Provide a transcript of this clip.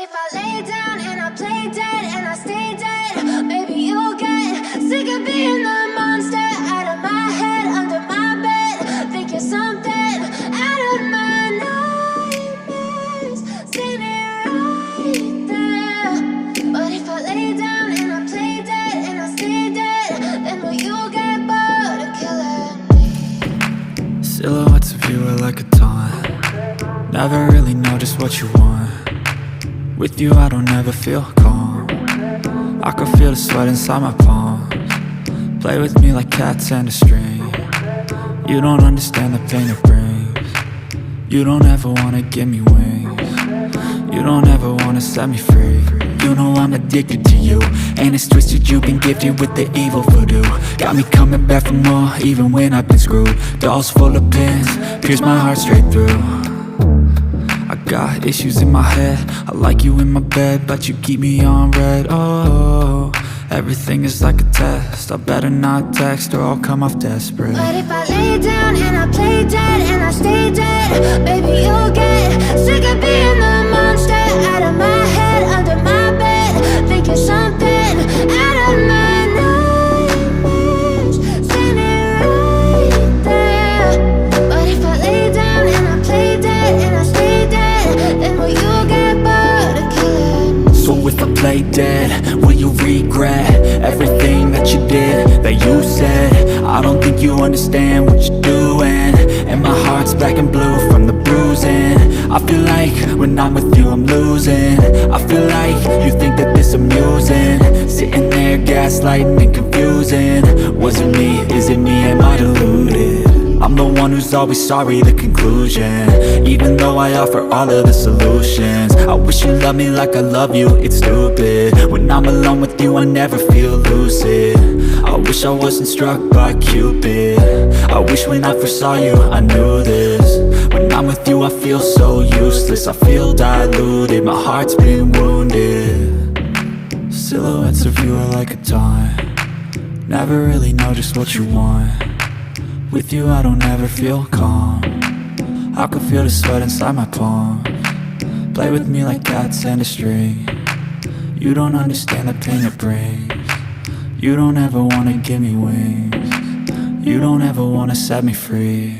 if I lay down and I play dead and I stay dead, maybe you'll get sick of being the monster out of my head, under my bed. Think you're something out of my nightmares, seen it right there. But if I lay down and I play dead and I stay dead, then will you get bored of killing me? Silhouettes of you are like a taunt. Never really know just what you want. With you I don't ever feel calm. I can feel the sweat inside my palms. Play with me like cats and a string. You don't understand the pain it brings. You don't ever wanna give me wings. You don't ever wanna set me free. You know I'm addicted to you, and it's twisted, you've been gifted with the evil voodoo. Got me coming back for more, even when I've been screwed. Dolls full of pins, pierce my heart straight through. I got issues in my head, I like you in my bed, but you keep me on red. Oh, everything is like a test, I better not text or I'll come off desperate. But if I lay down and I play dead and I stay dead, baby you'll get sick of being the monster out of my head, under my bed. Think you're something out of my nightmares, seen it right there. But if I lay down and I play dead and I stay dead, then will you get bored of killing me? So if I play dead, will you regret everything that you did, that you said? I don't think you understand what you're doing, and my heart's black and blue from the bruising. I feel like when I'm with you I'm losing. I feel like you think that this amusing, sitting there gaslighting and confusing. Was it me? Is it me? Am I deluded? I'm the one who's always sorry, the conclusion, even though I offer all of the solutions. I wish you loved me like I love you, it's stupid. When I'm alone with you I never feel lucid. I wish I wasn't struck by Cupid. I wish when I first saw you I knew this. When I'm with you I feel so useless, I feel diluted, my heart's been wounded. Silhouettes of you are like a taunt. Never really know just what you want. With you I don't ever feel calm. I can feel the sweat inside my palms. Play with me like cats and a string. You don't understand the pain it brings. You don't ever wanna give me wings. You don't ever wanna set me free.